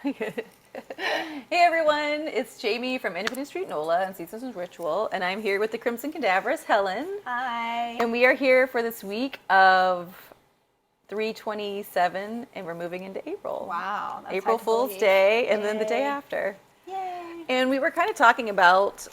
Hey everyone, it's Jamie from Independent Street NOLA and Seasons Ritual, and I'm here with the Crimson Cadaverous, Helen. Hi. And we are here for this week of 3/27, and we're moving into April. Wow. That's April hard to Fool's believe. Day, and then the day Yay. after. Yay. And we were kind of talking about,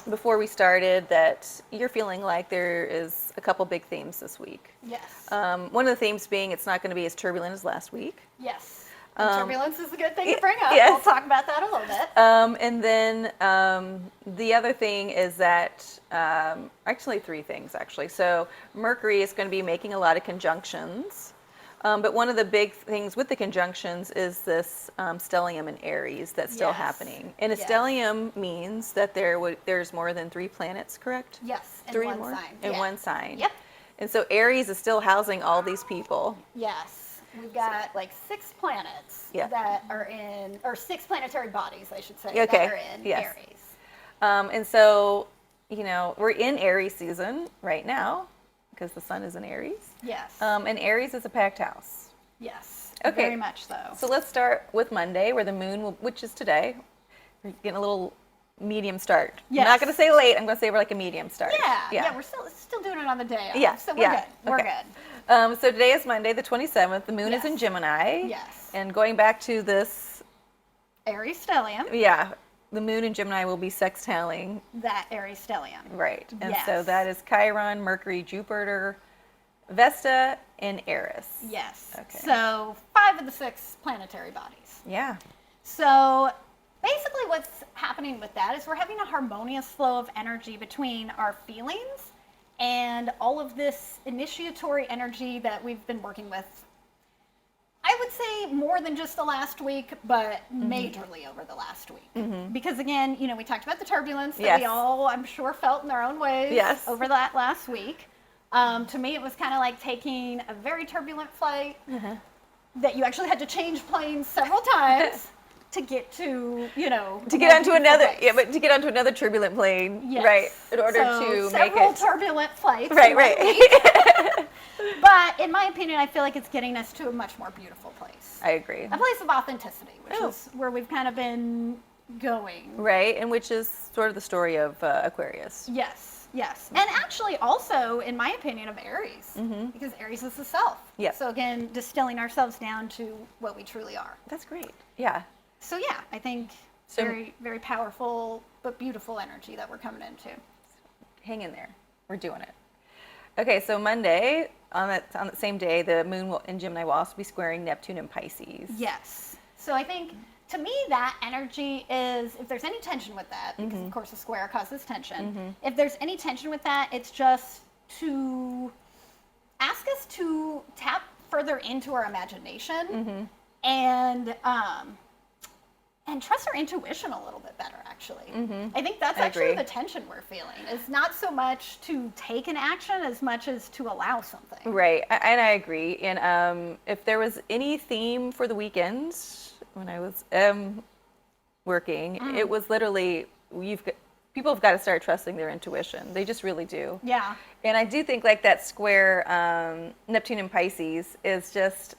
before we started, that you're feeling like there is a couple big themes this week. Yes. One of the themes being it's not going to be as turbulent as last week. Yes. And turbulence is a good thing to bring up. yes. We'll talk about that a little bit. And then the other thing is that, actually three things actually. So Mercury is going to be making a lot of conjunctions. But one of the big things with the conjunctions is this stellium in Aries that's still happening. And a stellium means that there's more than 3 planets, correct? Yes. In Three one more? sign. In one sign. Yep. And so Aries is still housing all these people. Yes. We've got like 6 planets that are in, or 6 planetary bodies, I should say, that are in Aries. And so, you know, we're in Aries season right now because the sun is in Aries. Yes. And Aries is a packed house. Yes. Okay. Very much so. So let's start with Monday, where the moon will, which is today. We're getting a little medium start. Yes. I'm not going to say late. I'm going to say we're like a medium start. Yeah. We're still doing it on the day off. Yeah. So we're good. We're Okay. good. So today is Monday, the 27th. The moon is in Gemini. Yes. And going back to this, Aries stellium. the moon in Gemini will be sextiling That Aries stellium. right. And so that is Chiron, Mercury, Jupiter, Vesta, and Eris. Yes. Okay. So 5 of the 6 planetary bodies. Yeah. So basically what's happening with that is we're having a harmonious flow of energy between our feelings and all of this initiatory energy that we've been working with. I would say more than just the last week, but majorly over the last week. Because again, you know, we talked about the turbulence that we all, I'm sure, felt in our own ways over that last week. To me, it was kind of like taking a very turbulent flight that you actually had to change planes several times to get to, you know, to get onto another, but to get onto another turbulent plane, right? In order to make several it turbulent flights, right. But in my opinion, I feel like it's getting us to a much more beautiful place. I agree. A place of authenticity, which is where we've kind of been going. Right, and which is sort of the story of Aquarius. Yes, and actually also, in my opinion, of Aries, because Aries is the self. Yes. So again, distilling ourselves down to what we truly are. That's great. Yeah. So yeah, I think very, very powerful but beautiful energy that we're coming into. Hang in there. We're doing it. Okay, so Monday, on that same day, the moon in Gemini will also be squaring Neptune and Pisces. Yes. So I think, to me, that energy is, if there's any tension with that, because of course a square causes tension, if there's any tension with that, it's just to ask us to tap further into our imagination and trust our intuition a little bit better, actually. I think that's actually the tension we're feeling. It's not so much to take an action as much as to allow something. Right, and I agree. And if there was any theme for the weekend when I was working, it was literally, people have got to start trusting their intuition. They just really do. Yeah. And I do think like that square Neptune and Pisces is just,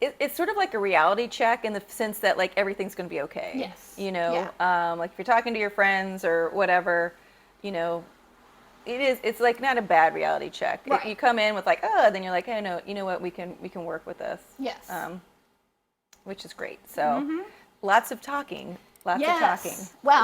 it's sort of like a reality check in the sense that like everything's going to be okay. Yes. You know, like if you're talking to your friends or whatever, you know, it's like not a bad reality check. Right. You come in with like, oh, then you're like, hey, no, you know what, we can work with this. Yes. Which is great. So lots of talking, Well,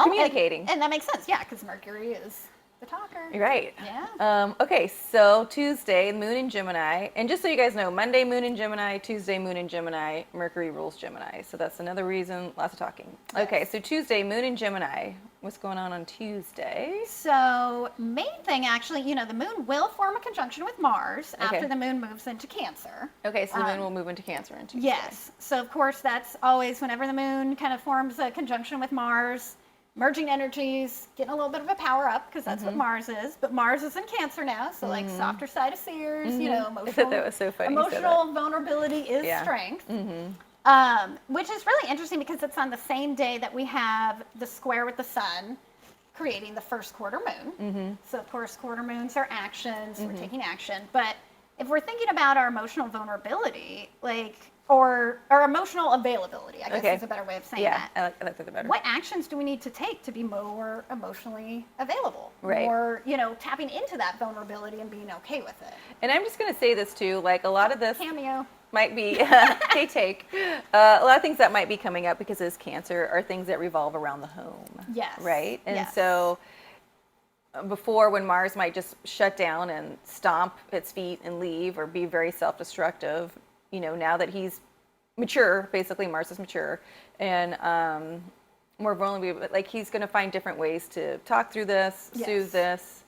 communicating. And that makes sense, yeah, because Mercury is the talker. Right. Yeah. Okay, so Tuesday, moon in Gemini. And just so you guys know, Monday, moon in Gemini, Tuesday, moon in Gemini, Mercury rules Gemini. So that's another reason, lots of talking. Yes. Okay, so Tuesday, moon in Gemini. What's going on Tuesday? So main thing, actually, you know, the moon will form a conjunction with Mars after the moon moves into Cancer. Okay, so the moon will move into Cancer on Tuesday. Yes. So, of course, that's always whenever the moon kind of forms a conjunction with Mars, merging energies, getting a little bit of a power up, because that's what Mars is. But Mars is in Cancer now, so like softer side of Sears, you know, emotional. That was so funny. Emotional vulnerability is strength. Which is really interesting because it's on the same day that we have the square with the sun creating the first quarter moon. So of course quarter moons are actions, we're taking action. But if we're thinking about our emotional vulnerability, like or emotional availability, I guess Okay. is a better way of saying Yeah, that. I like that better. What actions do we need to take to be more emotionally available? Right. More, tapping into that vulnerability and being okay with it. And I'm just going to say this too, like a lot of this Cameo. might be, take, a lot of things that might be coming up because it's Cancer are things that revolve around the home. Yes. Right? And Yes. so before, when Mars might just shut down and stomp its feet and leave or be very self-destructive, now that he's mature, basically Mars is mature and more vulnerable, but like he's going to find different ways to talk through this, Yes. soothe this,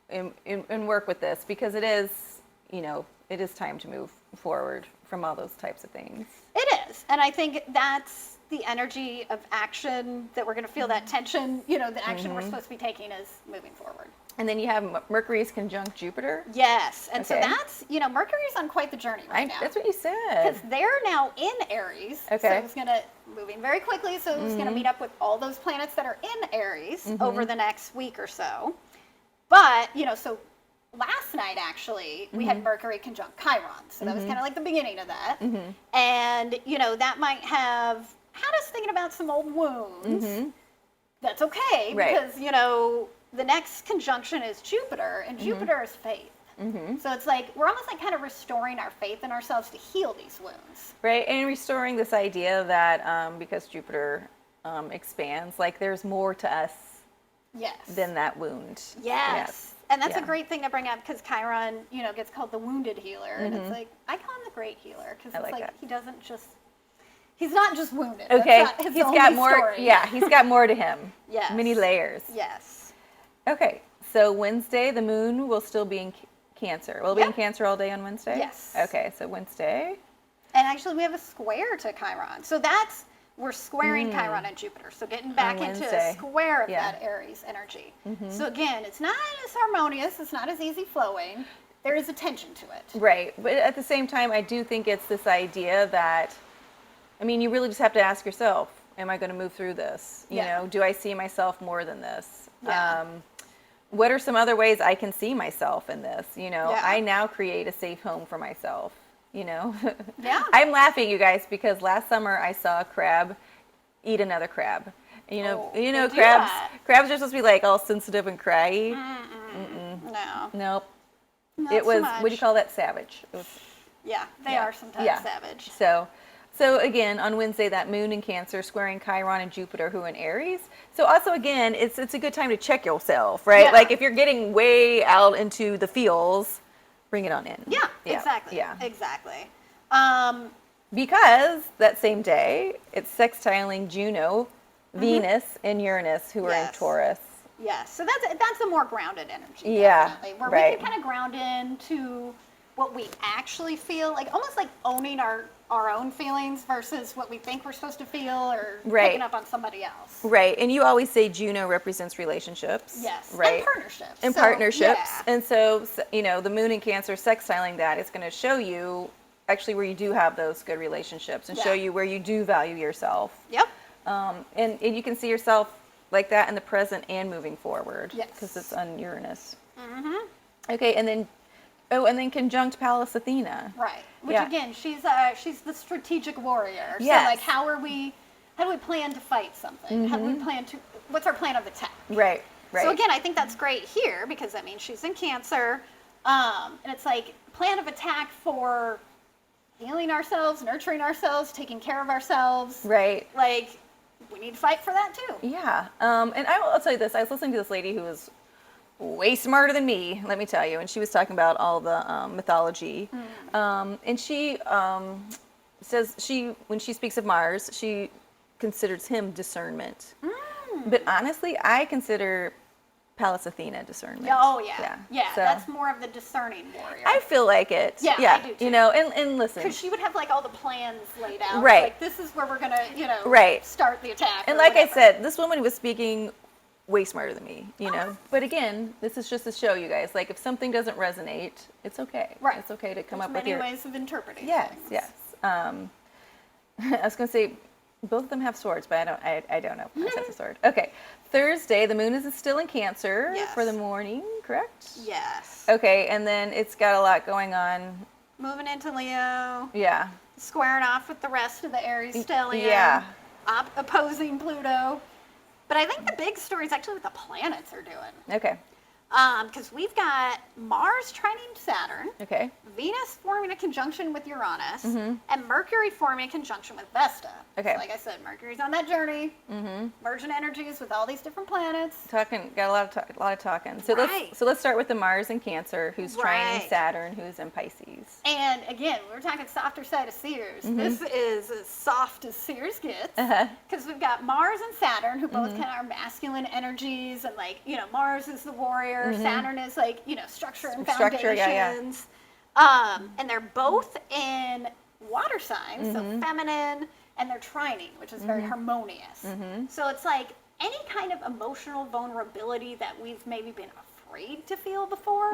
and work with this because it is time to move forward from all those types of things. It is. And I think that's the energy of action that we're going to feel that tension, the action we're supposed to be taking is moving forward. And then you have Mercury's conjunct Jupiter. Yes. And so Okay. that's, Mercury's on quite the journey right now. That's what you said. Because they're now in Aries. Okay. So it's going to, moving very quickly, so it's going to meet up with all those planets that are in Aries over the next week or so. But, so last night, actually, we had Mercury conjunct Chiron. So that was kind of like the beginning of that. And, that might have had us thinking about some old wounds. That's okay, Right. because, the next conjunction is Jupiter, and Jupiter is faith. So it's like, we're almost like kind of restoring our faith in ourselves to heal these wounds. Right, and restoring this idea that because Jupiter expands, like there's more to us Yes. than that wound. Yes. And that's Yeah. a great thing to bring up because Chiron, gets called the wounded healer. And it's like, I call him the great healer because I it's like like that. he's not just wounded. Okay, That's not his he's only got more. story. Yeah, he's got more to him. Yes. Many layers. Yes. Okay, so Wednesday the moon will still be in Cancer. Will it be in Yep. Cancer all day on Wednesday? Yes. Okay, so Wednesday. And actually, we have a square to Chiron. So we're squaring Chiron and Jupiter. So getting back into a Wednesday. square of Yeah. that Aries energy. So again, it's not as harmonious. It's not as easy flowing. There is a tension to it. Right, but at the same time, I do think it's this idea that, you really just have to ask yourself, am I going to move through this? Yeah. Do I see myself more than this? Yeah. What are some other ways I can see myself in this? Yeah. I now create a safe home for myself, Yeah. I'm laughing, you guys, because last summer I saw a crab eat another crab. Oh, They do crabs that. crabs are supposed to be like all sensitive and cryy. No. Nope. Not It was, so much. what do you call that? Savage. It was, Yeah, they Yeah. are sometimes Yeah. savage. So again, on Wednesday, that moon in Cancer squaring Chiron and Jupiter, who in Aries. So also again, it's a good time to check yourself, right? Yeah. Like if you're getting way out into the feels, bring it on in. Yeah, exactly. Yeah. Exactly. Because that same day, it's sextiling Juno, Venus, and Uranus, who are in Yes. Taurus. Yes. So that's a more grounded energy. Yeah, Definitely, where right. we can kind of ground into what we actually feel, like almost like owning our own feelings versus what we think we're supposed to feel or Right. picking up on somebody else. Right, and you always say Juno represents relationships. Yes. Right. And partnerships. And So, partnerships. yeah. And so, the moon in Cancer sextiling that is going to show you actually where you do have those good relationships and show Yeah. you where you do value yourself. Yep. And you can see yourself like that in the present and moving forward. Yes. Because it's on Uranus. Okay, and then conjunct Pallas Athena. Right. Which Yeah. again, she's the strategic warrior. Yes. So like how do we plan to fight something? How do we plan to what's our plan of attack? Right, right. So again, I think that's great here because that means she's in Cancer. And it's like plan of attack for healing ourselves, nurturing ourselves, taking care of ourselves. Right. Like we need to fight for that too. Yeah. And I'll tell you this. I was listening to this lady who was way smarter than me, let me tell you. And she was talking about all the mythology. And she says when she speaks of Mars, she considers him discernment. But honestly, I consider Pallas Athena discernment. Oh yeah. Yeah. So That's more of the discerning warrior. I feel like it. Yeah, I do too. And listen. Because she would have like all the plans laid out. Right. Like this is where we're gonna, Right. start the attack. And or like I whatever. said, this woman was speaking way smarter than me, But again, this is just to show you guys, like if something doesn't resonate, it's okay. Right. It's okay to come There's up with many your ways of interpreting Yes, things. yes. I was gonna say both of them have swords, but I don't know. Mine has a sword. Okay. Thursday, the moon is still in Cancer Yes. for the morning, correct? Yes. Okay, and then it's got a lot going on moving into Leo, Yeah. squaring off with the rest of the Aries stellium, Yeah. opposing Pluto. But I think the big story is actually what the planets are doing. Okay. Because we've got Mars trining Saturn, Okay. Venus forming a conjunction with Uranus, and Mercury forming a conjunction with Vesta. Okay. So like I said, Mercury's on that journey, merging energies with all these different planets. Got a lot of talking. So Right. let's start with the Mars in Cancer, who's trining Right. Saturn, who's in Pisces. And again, we're talking softer side of Sears. This is as soft as Sears gets, because we've got Mars and Saturn, who both kind of are masculine energies, and like, you know, Mars is the warrior, Saturn is like, you know, structure and Structure, foundations. And they're both in water signs, so feminine, and they're trining, which is very harmonious. So it's like any kind of emotional vulnerability that we've maybe been afraid to feel before,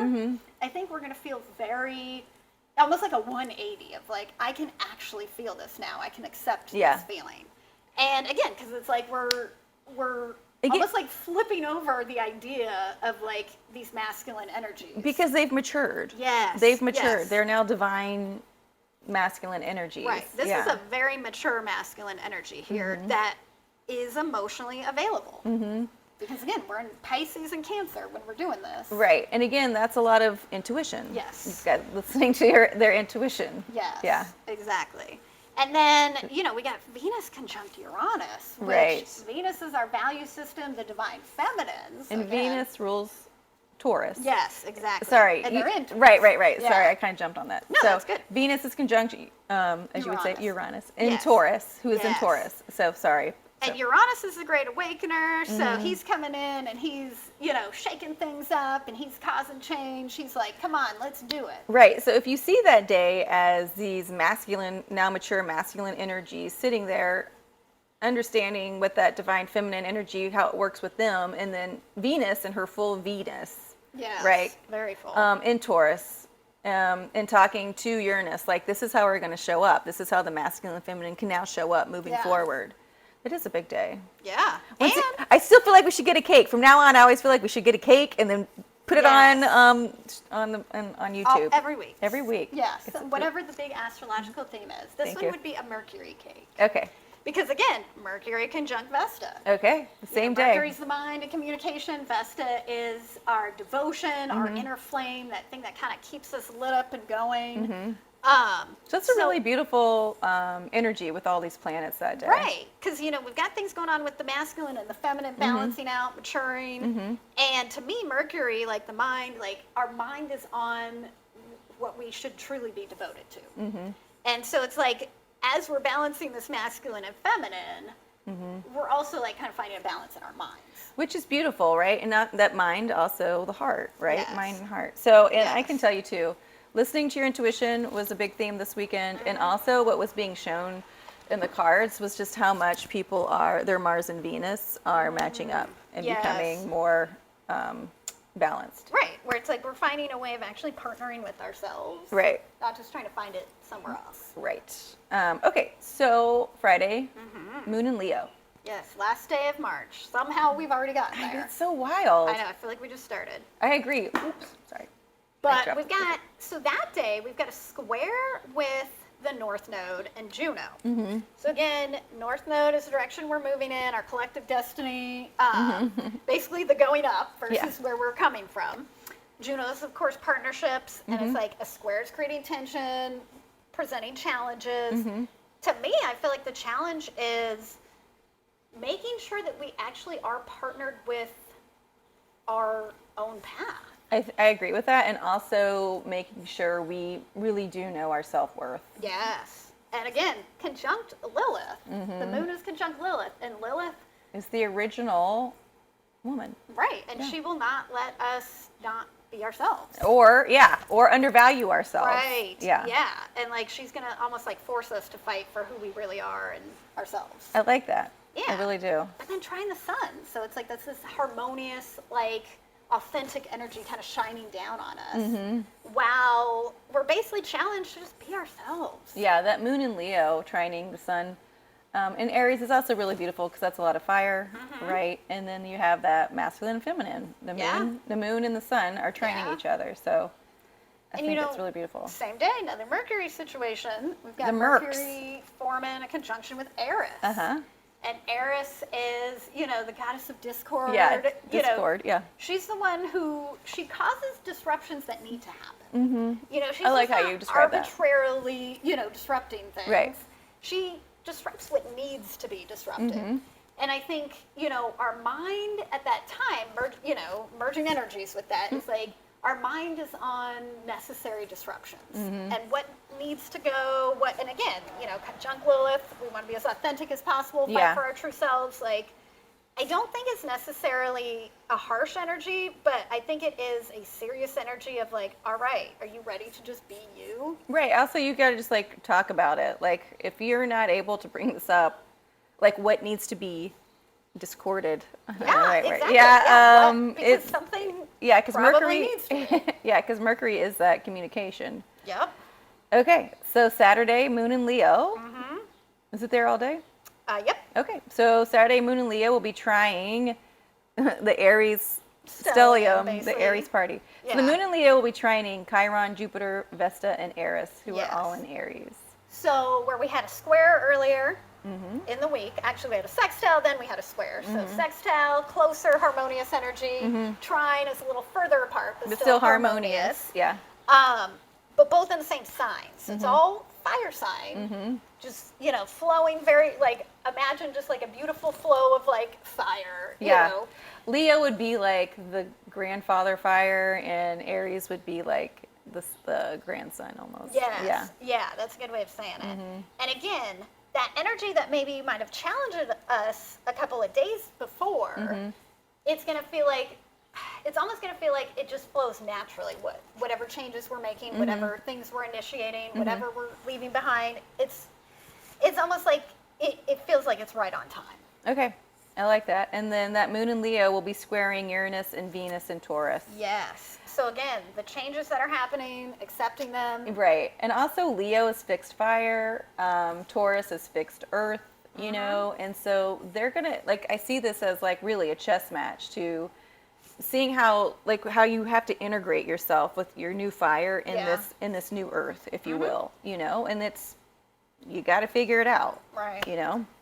I think we're going to feel very, almost like a 180 of like, I can actually feel this now. I can accept this feeling. And again, because it's like we're almost like flipping over the idea of like these masculine energies. Because they've matured. Yes. They've matured. Yes. They're now divine masculine energies. Right. This is a very mature masculine energy here that is emotionally available. Because again, we're in Pisces and Cancer when we're doing this. Right. And again, that's a lot of intuition. Yes. You've got listening to their intuition. Yes. Yeah. Exactly. And then, you know, we got Venus conjunct Uranus, which Right. Venus is our value system, the divine feminine. So And again, Venus rules Taurus. Yes, exactly. Sorry. And they're in Taurus. Right. Yeah. Sorry, I kind of jumped on that. No, so that's good. Venus is conjunct, as you would say, Uranus. Uranus in Yes. Taurus, who is in Yes. Taurus. So sorry. And Uranus is the great awakener, so he's coming in and he's, you know, shaking things up and he's causing change. He's like, come on, let's do it. Right. So if you see that day as these masculine, now mature masculine energies sitting there, understanding what that divine feminine energy, how it works with them, and then Venus and her full Venus, Yes. right, Very full. in Taurus, and talking to Uranus, like this is how we're going to show up. This is how the masculine and feminine can now show up moving Yeah. forward. It is a big day. Yeah. I still feel like we should get a cake. From now on, I always feel like we should get a cake and then put it Yes. on YouTube Every week. Every week. Yes. Whatever the big astrological theme is. This Thank one you. would be a Mercury cake. Okay. Because again, Mercury conjunct Vesta. Okay. The same day. Mercury's the mind and communication. Vesta is our devotion, our inner flame, that thing that kind of keeps us lit up and going. So it's a really beautiful energy with all these planets that day. Right, because you know we've got things going on with the masculine and the feminine balancing out, maturing, and to me, Mercury, like the mind, like our mind is on what we should truly be devoted to, and so it's like as we're balancing this masculine and feminine, we're also like kind of finding a balance in our minds. Which is beautiful, right? And not that mind, also the heart, right? Yes. Mind and heart. So, and I Yes. can tell you too, listening to your intuition was a big theme this weekend, and also what was being shown in the cards was just how much people are, their Mars and Venus are matching up and Yes. becoming more balanced. Right, where it's like we're finding a way of actually partnering with ourselves, Right. not just trying to find it somewhere else. Right. Okay, so Friday, Moon in Leo. Yes, last day of March. Somehow we've already gotten there. It's so wild. I know, I feel like we just started. I agree. Oops, sorry. But dropped we've got, so that day, we've got a square with the North Node and Juno. So again, North Node is the direction we're moving in, our collective destiny, basically the going up versus where we're coming from. Juno is, of course, partnerships, and it's like a square is creating tension, presenting challenges. To me, I feel like the challenge is making sure that we actually are partnered with our own path. I agree with that, and also making sure we really do know our self-worth. Yes. And again, conjunct Lilith. The moon is conjunct Lilith, and Lilith, Is the original woman. right, and she will not let us not be ourselves. Or undervalue ourselves. Right. Yeah. Yeah. And like she's gonna almost like force us to fight for who we really are and ourselves. I like that. I Yeah. really do. But then trying the sun. So it's like that's this harmonious, like authentic energy kind of shining down on us. While we're basically challenged to just be ourselves. Yeah, that moon in Leo trining the sun in Aries is also really beautiful because that's a lot of fire, right? And then you have that masculine and feminine. The moon and the sun are trining Yeah. each other. So I think it's really beautiful. Same day, another Mercury situation. We've got The Mercs. Mercury forming a conjunction with Eris. Uh-huh. And Eris is, the goddess of discord. Yeah, discord, yeah. She's the one who, she causes disruptions that need to happen. Mm-hmm. She's I like just how not you describe that. arbitrarily, disrupting things. Right. She disrupts what needs to be disrupted. Mm-hmm. And I think, our mind at that time, merging energies with that is like, our mind is on necessary disruptions and what needs to go, and again, conjunct Lilith, we want to be as authentic as possible, fight for our true selves. Like, I don't think it's necessarily a harsh energy, but I think it is a serious energy of like, all right, are you ready to just be you? Right. Also, you got to just like talk about it. Like, if you're not able to bring this up, like what needs to be discorded. Yeah, right, exactly. Yeah, because something because probably Mercury needs to be. Yeah, because Mercury is that communication. Yep. Okay, so Saturday, Moon in Leo. Mm-hmm. Is it there all day? Yep. Okay, so Saturday, Moon in Leo will be trying the Aries Stellium, stellium, the basically. Aries party. Yeah. So the Moon in Leo will be trining Chiron, Jupiter, Vesta, and Eris, who Yes. are all in Aries. So where we had a square earlier in the week, actually we had a sextile, then we had a square. So sextile, closer, harmonious energy. Trine is a little further apart, but still harmonious. Yeah. But both in the same sign. So it's all fire sign. Just, flowing very, like, imagine just like a beautiful flow of like fire. Yeah. You know? Leo would be like the grandfather fire, and Aries would be like the grandson almost. Yes. Yeah. Yeah, that's a good way of saying it. And again, that energy that maybe might have challenged us a couple of days before, it's going to feel like, it's almost going to feel like it just flows naturally. Whatever changes we're making, whatever things we're initiating, whatever we're leaving behind, it's almost like it feels like it's right on time. Okay. I like that. And then that Moon in Leo will be squaring Uranus and Venus in Taurus. Yes. So again, the changes that are happening, accepting them. Right. And also Leo is fixed fire, Taurus is fixed earth, you know, and so they're going to, like, I see this as like really a chess match to seeing how you have to integrate yourself with your new fire in this new earth, if you will, and you got to figure it out. Right.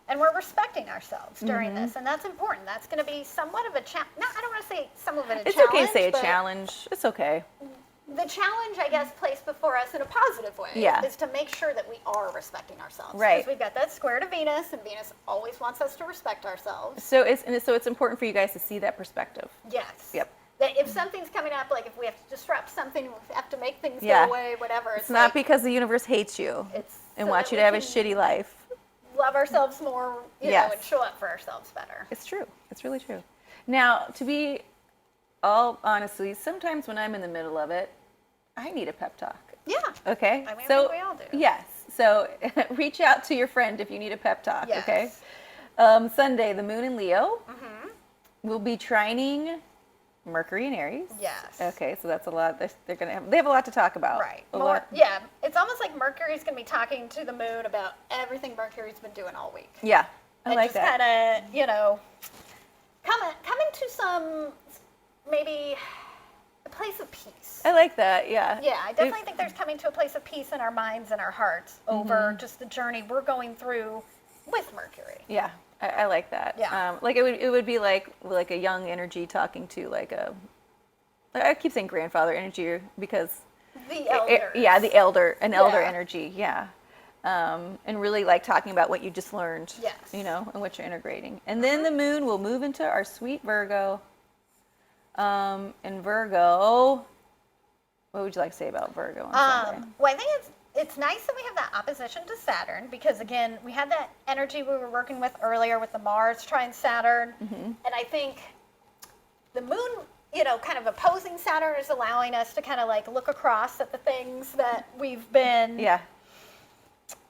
And we're respecting ourselves during this, and that's important. That's going to be somewhat of a challenge. No, I don't want to say some of it a it's challenge. okay to say a challenge. It's okay. The challenge, I guess, placed before us in a positive way is to make sure that we are respecting ourselves. Right. Because we've got that square to Venus, and Venus always wants us to respect ourselves. So it's important for you guys to see that perspective. Yes. Yep. That if something's coming up, like if we have to disrupt something, we have to make things go away, whatever. It's not because the universe hates you and so wants that you to have a we can shitty life. love ourselves more, you know, and show up for ourselves better. It's true. It's really true. Now, to be all honestly, sometimes when I'm in the middle of it, I need a pep talk. Yeah. Okay. I mean, so we all do. Yes. So reach out to your friend if you need a pep talk. Yes. Okay. Sunday, the Moon in Leo will be trining Mercury in Aries. Yes. Okay, so that's a lot. They have a lot to talk about. Right. Yeah. It's almost like Mercury's going to be talking to the moon about everything Mercury's been doing all week. Yeah. I like just that. kind of, you know, coming to some maybe a place of peace. I like that. Yeah. Yeah, I definitely think there's coming to a place of peace in our minds and our hearts over just the journey we're going through with Mercury. Yeah. I like that. Yeah. Like it would be like a young energy talking to I keep saying grandfather energy because The elders. the elder energy. Yeah. And really like talking about what you just learned. Yes. And what you're integrating. And then the moon will move into our sweet Virgo. And Virgo, what would you like to say about Virgo on Sunday? Well, I think it's nice that we have that opposition to Saturn because, again, we had that energy we were working with earlier with the Mars trine Saturn. And I think the moon, kind of opposing Saturn is allowing us to kind of like look across at the things that we've been. Yeah.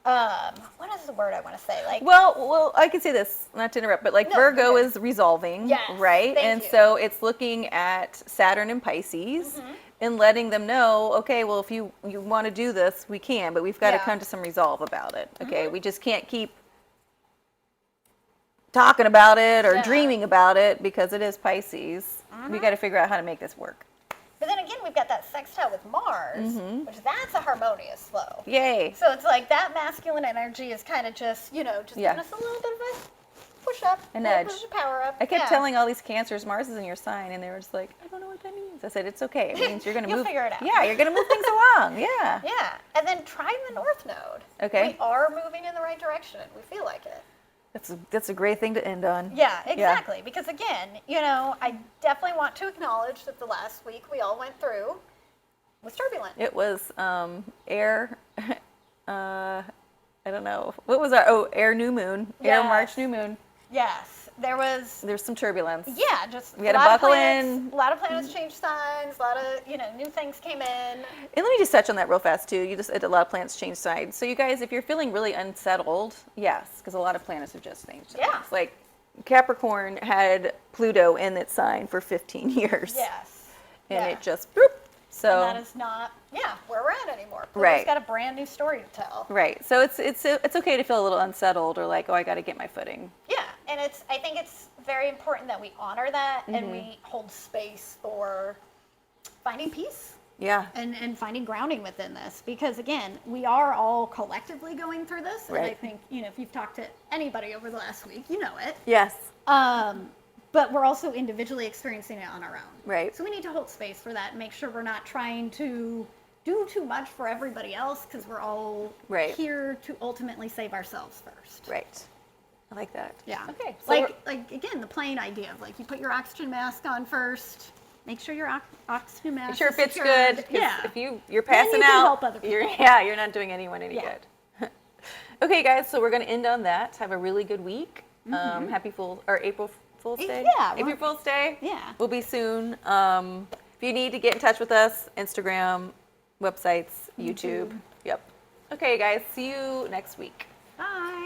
What is the word I want to say? Like, well, I can say this, not to interrupt, but like No, Virgo okay. is resolving, Yes, right? thank And you. so it's looking at Saturn and Pisces and letting them know, okay, well, if you want to do this, we can, but we've got to Yeah. come to some resolve about it. Okay, we just can't keep talking about it or Yeah. dreaming about it because it is Pisces. We got to figure out how to make this work. but then again, we've got that sextile with Mars, which that's a harmonious flow. Yay. So it's like that masculine energy is kind of just, just giving us a little bit of a push up, A a little nudge. bit of a power up. I kept telling all these Cancers, Mars is in your sign, and they were just like, I don't know what that means. I said, it's okay. It means you're going to You'll move. figure it out. Yeah, you're going to move things along. Yeah. Yeah, and then try the North Node. Okay. We are moving in the right direction. We feel like it. That's a great thing to end on. Yeah, exactly. Because again, I definitely want to acknowledge that the last week we all went through was turbulent. It was air. I don't know. What was air new moon. Air Yes. March new moon. Yes, There's some turbulence. yeah, just We had a to lot of buckle planets, in. a lot of planets changed signs, a lot of new things came in. And let me just touch on that real fast too. A lot of planets change sides. So you guys, if you're feeling really unsettled, yes, because a lot of planets have just changed sides. Yeah. Like Capricorn had Pluto in its sign for 15 years. Yes, And yeah. it just boop. So And that is not where we're at anymore. Pluto's Right. got a brand new story to tell. right. So it's okay to feel a little unsettled or like, oh, I got to get my footing. Yeah, and I think it's very important that we honor that Mm-hmm. and we hold space for finding peace Yeah. and finding grounding within this, because again, we are all collectively going through this, and I Right. think if you've talked to anybody over the last week, you know it. Yes. But we're also individually experiencing it on our own. Right. So we need to hold space for that and make sure we're not trying to do too much for everybody else, because we're all Right. here to ultimately save ourselves first. Right. I like that. Yeah. Okay. So Like again, the plain idea of like you put your oxygen mask on first. Make sure your oxygen mask make sure it is fits secured. good. 'Cause Yeah. if you're Then passing you can out, help other people. you're not doing anyone any Yeah. good. Okay, guys. So we're gonna end on that. Have a really good week. Happy April Fool's Day. Yeah, April Fool's Day. Yeah. We'll be soon. If you need to get in touch with us, Instagram, websites, YouTube. Yep. Okay, guys. See you next week. Bye.